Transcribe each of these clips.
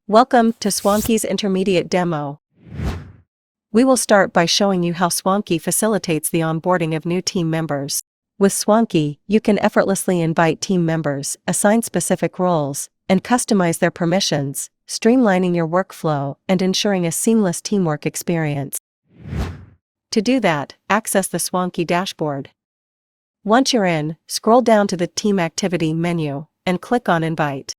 Welcome to Swonkie's intermediate demo. We will start by showing you how Swonkie facilitates the onboarding of new team members. With Swonkie, you can effortlessly invite team members, assign specific roles, and customize their permissions, streamlining your workflow and ensuring a seamless teamwork experience. To do that, access the Swonkie dashboard. Once you're in, scroll down to the Team Activity menu and click on Invite.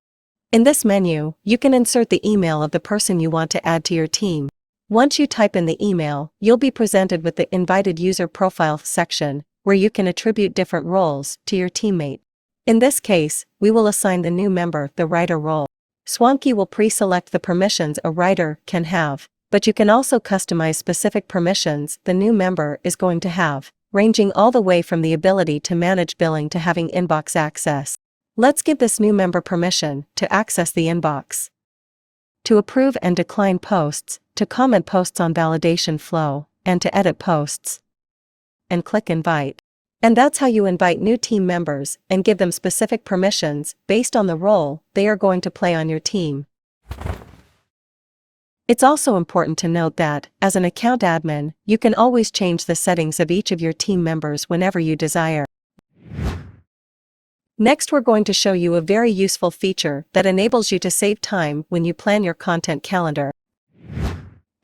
In this menu, you can insert the email of the person you want to add to your team. Once you type in the email, you'll be presented with the Invited User Profile section, where you can attribute different roles to your teammate. In this case, we will assign the new member the writer role. Swonkie will pre-select the permissions a writer can have, but you can also customize specific permissions the new member is going to have, ranging all the way from the ability to manage billing to having inbox access. Let's give this new member permission to access the inbox, to approve and decline posts, to comment posts on validation flow, and to edit posts. And click Invite. And that's how you invite new team members and give them specific permissions based on the role they are going to play on your team. It's also important to note that, as an account admin, you can always change the settings of each of your team members whenever you desire. Next, we're going to show you a very useful feature that enables you to save time when you plan your content calendar.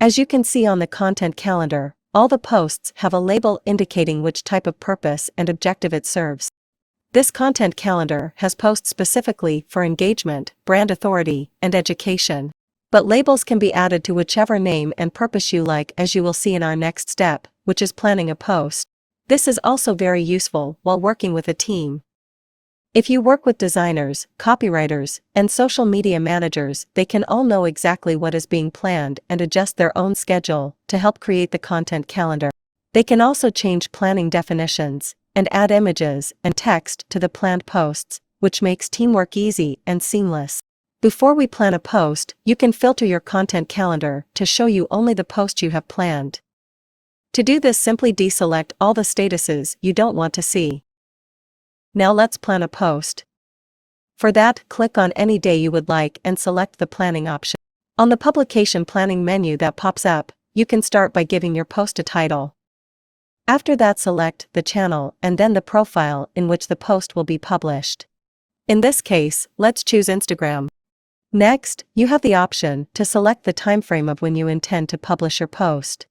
As you can see on the content calendar, all the posts have a label indicating which type of purpose and objective it serves. This content calendar has posts specifically for engagement, brand authority, and education. But labels can be added to whichever name and purpose you like, as you will see in our next step, which is planning a post. This is also very useful while working with a team. If you work with designers, copywriters, and social media managers, they can all know exactly what is being planned and adjust their own schedule to help create the content calendar. They can also change planning definitions and add images and text to the planned posts, which makes teamwork easy and seamless. Before we plan a post, you can filter your content calendar to show you only the post you have planned. To do this, simply deselect all the statuses you don't want to see. Now let's plan a post. For that, click on any day you would like and select the planning option. On the publication planning menu that pops up, you can start by giving your post a title. After that, select the channel and then the profile in which the post will be published. In this case, let's choose Instagram. Next, you have the option to select the timeframe of when you intend to publish your post.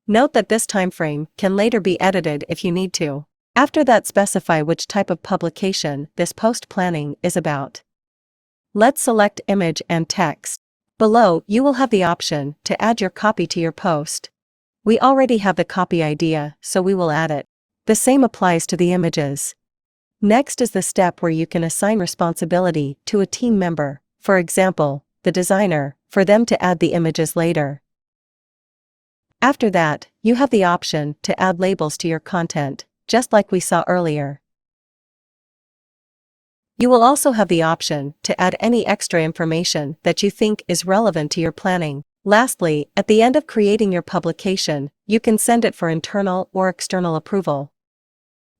Note that this timeframe can later be edited if you need to. After that, specify which type of publication this post planning is about. Let's select image and text. Below, you will have the option to add your copy to your post. We already have the copy idea, so we will add it. The same applies to the images. Next is the step where you can assign responsibility to a team member, for example, the designer, for them to add the images later. After that, you have the option to add labels to your content, just like we saw earlier. You will also have the option to add any extra information that you think is relevant to your planning. Lastly, at the end of creating your publication, you can send it for internal or external approval.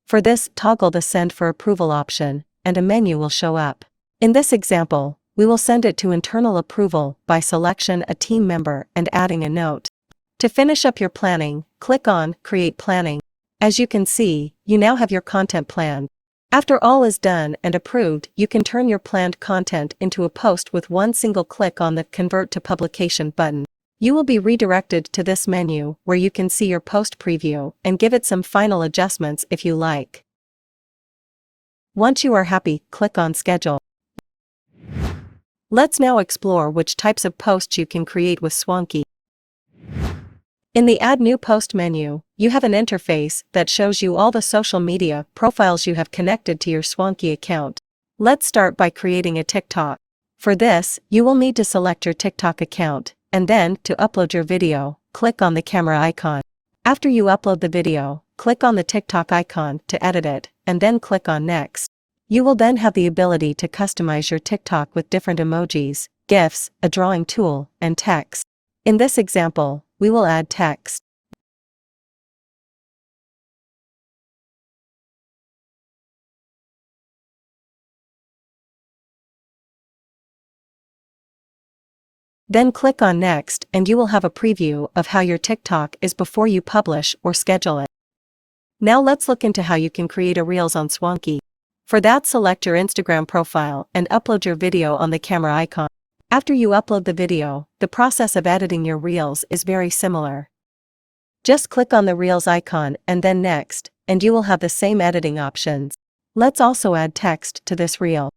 For this, toggle the Send for Approval option, and a menu will show up. In this example, we will send it to internal approval by selection a team member and adding a note. To finish up your planning, click on Create Planning. As you can see, you now have your content planned. After all is done and approved, you can turn your planned content into a post with one single click on the Convert to Publication button. You will be redirected to this menu where you can see your post preview and give it some final adjustments if you like. Once you are happy, click on Schedule. Let's now explore which types of posts you can create with Swonkie. In the Add New Post menu, you have an interface that shows you all the social media profiles you have connected to your Swonkie account. Let's start by creating a TikTok. For this, you will need to select your TikTok account, and then, to upload your video, click on the camera icon. After you upload the video, click on the TikTok icon to edit it, and then click on Next. You will then have the ability to customize your TikTok with different emojis, GIFs, a drawing tool, and text. In this example, we will add text. Then click on Next and you will have a preview of how your TikTok is before you publish or schedule it. Now let's look into how you can create a Reels on Swonkie. For that, select your Instagram profile and upload your video on the camera icon. After you upload the video, the process of editing your Reels is very similar. Just click on the Reels icon and then Next, and you will have the same editing options. Let's also add text to this Reel.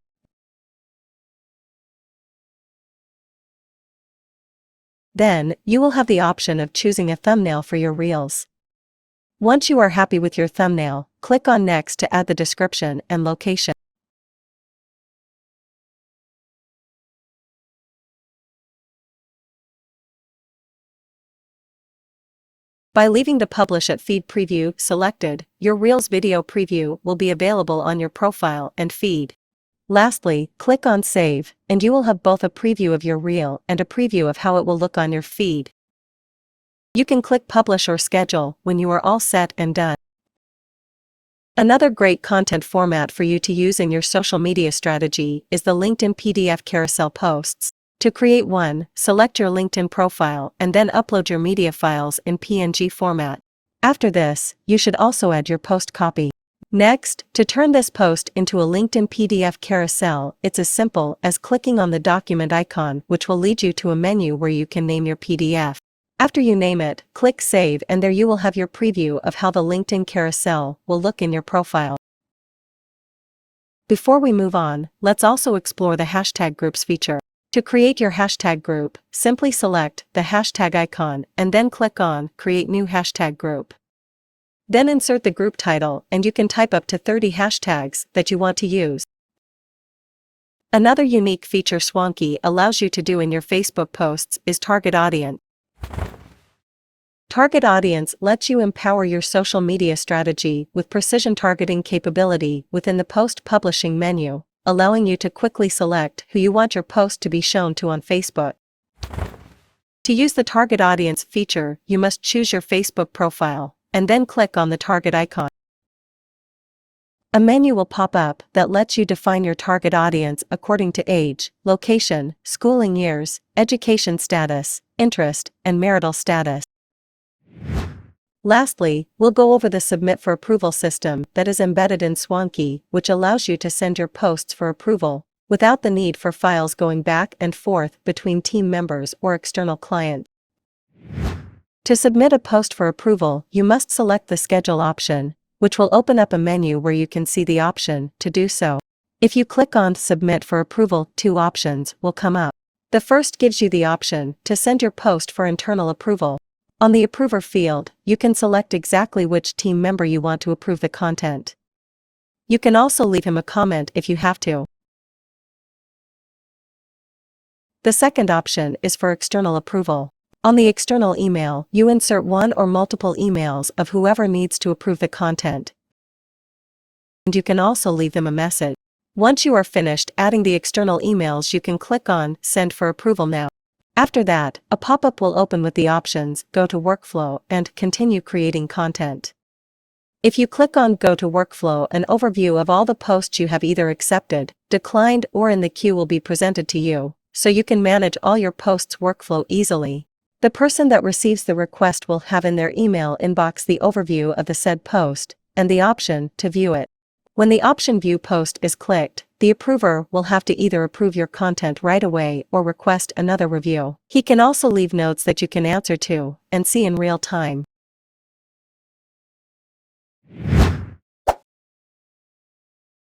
Then, you will have the option of choosing a thumbnail for your Reels. Once you are happy with your thumbnail, click on Next to add the description and location. By leaving the Publish at Feed Preview selected, your Reels video preview will be available on your profile and feed. Lastly, click on Save, and you will have both a preview of your Reel and a preview of how it will look on your feed. You can click Publish or Schedule when you are all set and done. Another great content format for you to use in your social media strategy is the LinkedIn PDF carousel posts. To create one, select your LinkedIn profile and then upload your media files in PNG format. After this, you should also add your post copy. Next, to turn this post into a LinkedIn PDF carousel, it's as simple as clicking on the document icon, which will lead you to a menu where you can name your PDF. After you name it, click Save, and there you will have your preview of how the LinkedIn carousel will look in your profile. Before we move on, let's also explore the hashtag groups feature. To create your hashtag group, simply select the hashtag icon and then click on Create New Hashtag Group. Then insert the group title, and you can type up to 30 hashtags that you want to use. Another unique feature Swonkie allows you to do in your Facebook posts is Target Audience. Target Audience lets you empower your social media strategy with precision targeting capability within the post publishing menu, allowing you to quickly select who you want your post to be shown to on Facebook. To use the Target Audience feature, you must choose your Facebook profile, and then click on the target icon. A menu will pop up that lets you define your target audience according to age, location, schooling years, education status, interest, and marital status. Lastly, we'll go over the Submit for Approval system that is embedded in Swonkie, which allows you to send your posts for approval without the need for files going back and forth between team members or external clients. To submit a post for approval, you must select the Schedule option, which will open up a menu where you can see the option to do so. If you click on Submit for Approval, two options will come up. The first gives you the option to send your post for internal approval. On the Approver field, you can select exactly which team member you want to approve the content. You can also leave him a comment if you have to. The second option is for external approval. On the external email, you insert one or multiple emails of whoever needs to approve the content. And you can also leave them a message. Once you are finished adding the external emails, you can click on Send for Approval Now. After that, a pop-up will open with the options Go to Workflow and Continue Creating Content. If you click on Go to Workflow, an overview of all the posts you have either accepted, declined, or in the queue will be presented to you, so you can manage all your posts' workflow easily. The person that receives the request will have in their email inbox the overview of the said post, and the option to view it. When the option View Post is clicked, the approver will have to either approve your content right away or request another review. He can also leave notes that you can answer to and see in real time.